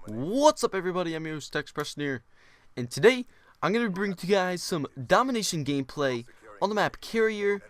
What's up, everybody? I'm your host, Expression here, and today I'm going to bring to you guys some domination gameplay on the map Carrier.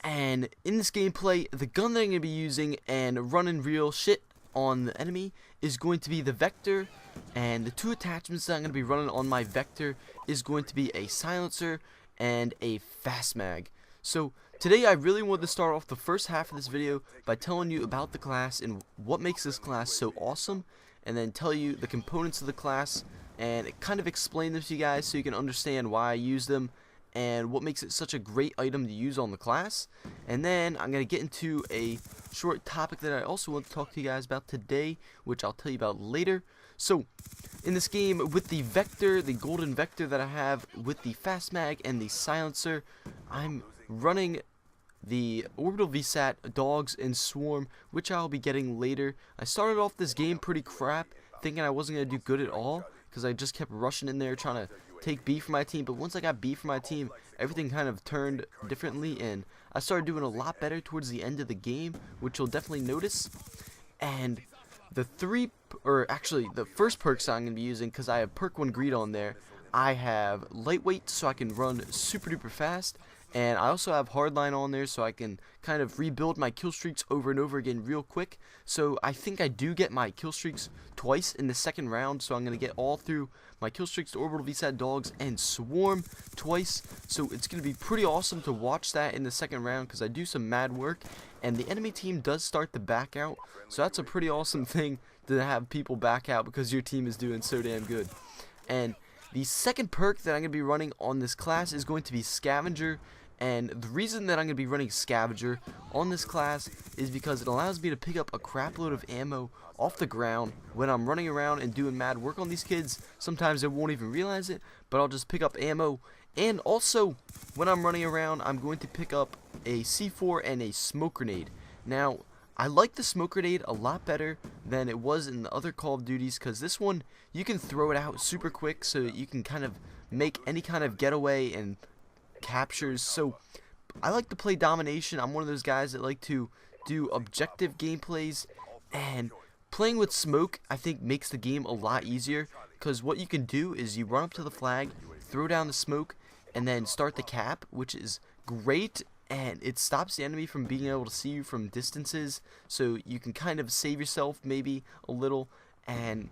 And in this gameplay, the gun that I'm going to be using and running real shit on the enemy is going to be the Vector, and the two attachments that I'm going to be running on my Vector is going to be a silencer and a fast mag. So today I really wanted to start off the first half of this video by telling you about the class and what makes this class so awesome, and then tell you the components of the class and kind of explain them to you guys so you can understand why I use them and what makes it such a great item to use on the class. And then I'm going to get into a short topic that I also want to talk to you guys about today, which I'll tell you about later. So in this game, with the Vector, the golden Vector that I have, with the fast mag and the silencer, I'm running the Orbital VSAT, Dogs, and Swarm, which I'll be getting later. I started off this game pretty crap, thinking I wasn't going to do good at all, because I just kept rushing in there trying to take B for my team. But once I got B for my team, everything kind of turned differently, and I started doing a lot better towards the end of the game, which you'll definitely notice. And the first perks I'm going to be using, because I have perk 1 greed on there, I have lightweight so I can run super duper fast, and I also have hardline on there so I can kind of rebuild my kill streaks over and over again real quick. So I think I do get my kill streaks twice in the second round, so I'm going to get all through my kill streaks to Orbital VSAT, Dogs, and Swarm twice. So it's going to be pretty awesome to watch that in the second round, because I do some mad work, and the enemy team does start to back out, so that's a pretty awesome thing to have people back out because your team is doing so damn good. And the second perk that I'm going to be running on this class is going to be Scavenger. And the reason that I'm going to be running Scavenger on this class is because it allows me to pick up a crap load of ammo off the ground when I'm running around and doing mad work on these kids. Sometimes I won't even realize it, but I'll just pick up ammo. And also, when I'm running around, I'm going to pick up a C4 and a smoke grenade. Now, I like the smoke grenade a lot better than it was in the other Call of Duties, because this one, you can throw it out super quick so you can kind of make any kind of getaway and captures. So I like to play domination. I'm one of those guys that like to do objective gameplays, and playing with smoke I think makes the game a lot easier, because what you can do is you run up to the flag, throw down the smoke, and then start the cap, which is great, and it stops the enemy from being able to see you from distances, so you can kind of save yourself maybe a little. And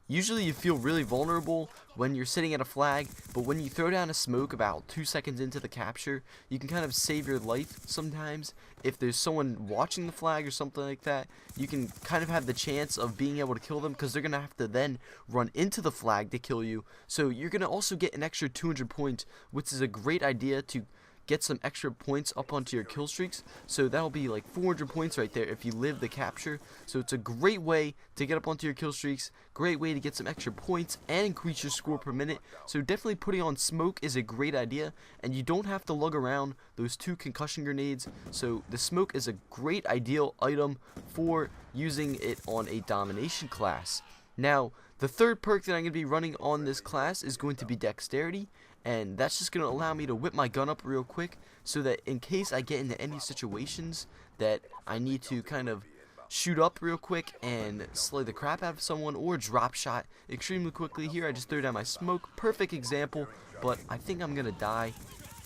usually you feel really vulnerable when you're sitting at a flag, but when you throw down a smoke about 2 seconds into the capture, you can kind of save your life sometimes. If there's someone watching the flag or something like that, you can kind of have the chance of being able to kill them, because they're going to have to then run into the flag to kill you. So you're going to also get an extra 200 points, which is a great idea to get some extra points up onto your kill streaks. So that'll be like 400 points right there if you live the capture. So it's a great way to get up onto your kill streaks, great way to get some extra points and increase your score per minute. So definitely putting on smoke is a great idea, and you don't have to lug around those 2 concussion grenades. So the smoke is a great ideal item for using it on a domination class. Now, the third perk that I'm going to be running on this class is going to be Dexterity, and that's just going to allow me to whip my gun up real quick, so that in case I get into any situations that I need to kind of shoot up real quick and slay the crap out of someone, or drop shot extremely quickly. Here I just threw down my smoke, perfect example, but I think I'm going to die.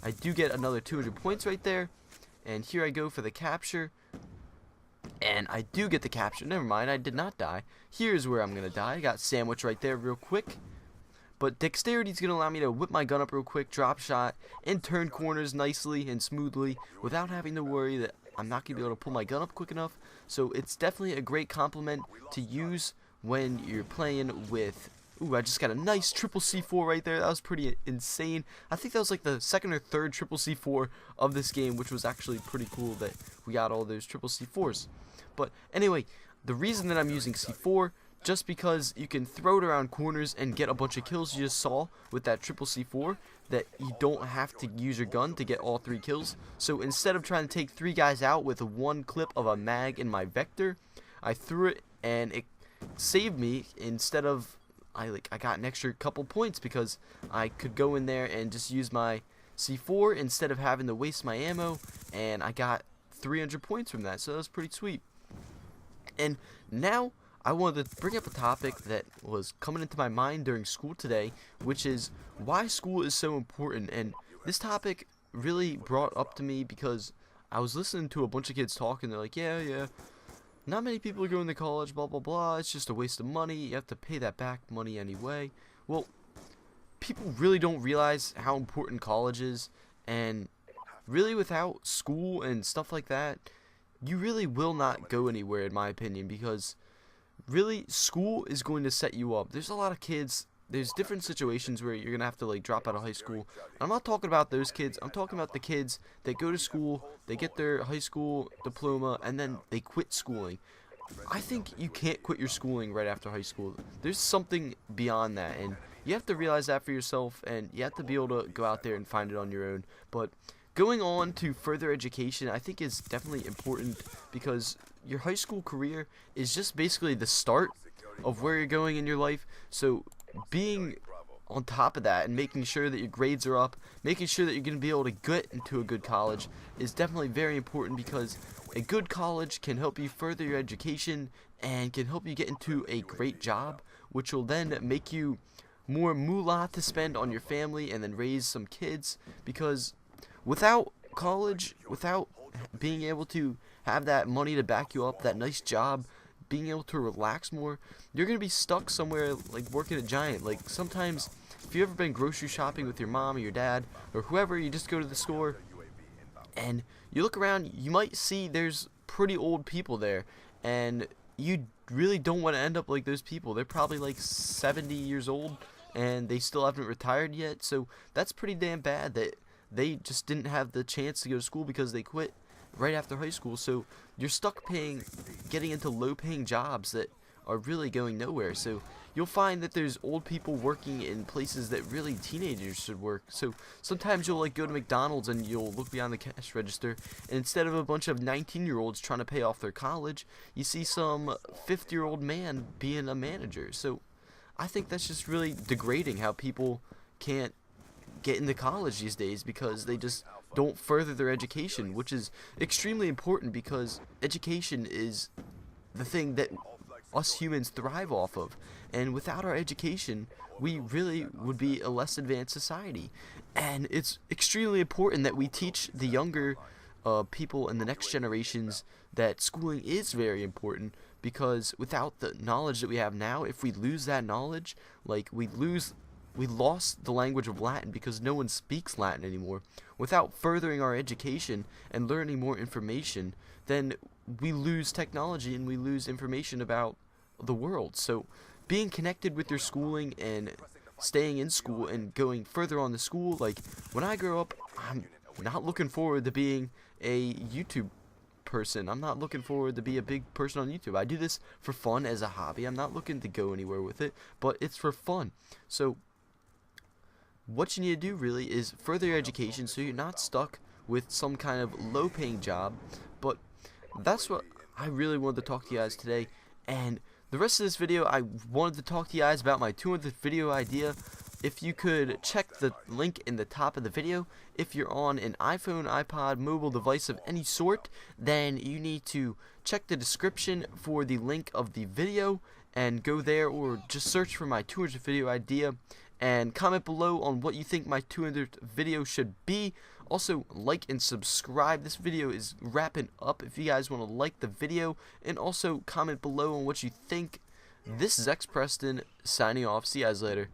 I do get another 200 points right there, and here I go for the capture. And I do get the capture. Never mind, I did not die. Here's where I'm going to die. I got sandwich right there real quick. But Dexterity is going to allow me to whip my gun up real quick, drop shot, and turn corners nicely and smoothly without having to worry that I'm not going to be able to pull my gun up quick enough. So it's definitely a great compliment to use when you're playing with... Ooh, I just got a nice triple C4 right there. That was pretty insane. I think that was like the second or third triple C4 of this game, which was actually pretty cool that we got all those triple C4s. But anyway, the reason that I'm using C4, just because you can throw it around corners and get a bunch of kills. You just saw with that triple C4 that you don't have to use your gun to get all 3 kills. So instead of trying to take 3 guys out with 1 clip of a mag in my Vector, I threw it and it saved me. Instead of I got an extra couple points because I could go in there and just use my C4 instead of having to waste my ammo, and I got 300 points from that, so that was pretty sweet. And now I wanted to bring up a topic that was coming into my mind during school today, which is why school is so important. And this topic really brought up to me because I was listening to a bunch of kids talking. They're like, yeah, not many people are going to college, blah, blah, blah. It's just a waste of money. You have to pay that back money anyway. Well, people really don't realize how important college is. And really, without school and stuff like that, you really will not go anywhere, in my opinion, because really, school is going to set you up. There's a lot of kids, there's different situations where you're going to have to like drop out of high school. I'm not talking about those kids. I'm talking about the kids that go to school, they get their high school diploma, and then they quit schooling. I think you can't quit your schooling right after high school. There's something beyond that, and you have to realize that for yourself, and you have to be able to go out there and find it on your own. But going on to further education, I think is definitely important because your high school career is just basically the start of where you're going in your life. So being on top of that and making sure that your grades are up, making sure that you're going to be able to get into a good college is definitely very important, because a good college can help you further your education and can help you get into a great job, which will then make you more moolah to spend on your family and then raise some kids. Because without college, without being able to have that money to back you up, that nice job, being able to relax more, you're going to be stuck somewhere like working at Giant. Like sometimes, if you've ever been grocery shopping with your mom or your dad or whoever, you just go to the store and you look around, you might see there's pretty old people there, and you really don't want to end up like those people. They're probably like 70 years old and they still haven't retired yet, so that's pretty damn bad that they just didn't have the chance to go to school because they quit right after high school. So you're stuck getting into low-paying jobs that are really going nowhere. So you'll find that there's old people working in places that really teenagers should work. So sometimes you'll like go to McDonald's and you'll look behind the cash register, and instead of a bunch of 19-year-olds trying to pay off their college, you see some 50-year-old man being a manager. So I think that's just really degrading how people can't get into college these days because they just don't further their education, which is extremely important because education is the thing that us humans thrive off of. And without our education, we really would be a less advanced society. And it's extremely important that we teach the younger people in the next generations that schooling is very important, because without the knowledge that we have now, if we lose that knowledge, like we lost the language of Latin because no one speaks Latin anymore. Without furthering our education and learning more information, then we lose technology and we lose information about the world. So being connected with your schooling and staying in school and going further on to school, like when I grow up, I'm not looking forward to being a YouTube person. I'm not looking forward to be a big person on YouTube. I do this for fun as a hobby. I'm not looking to go anywhere with it, but it's for fun. So what you need to do really is further your education so you're not stuck with some kind of low-paying job. But that's what I really wanted to talk to you guys today. And the rest of this video, I wanted to talk to you guys about my 200th video idea. If you could check the link in the top of the video. If you're on an iPhone, iPod, mobile device of any sort, then you need to check the description for the link of the video and go there, or just search for my 200th video idea and comment below on what you think my 200th video should be. Also, like and subscribe. This video is wrapping up. If you guys want to like the video, and also comment below on what you think. This is X Preston signing off. See you guys later.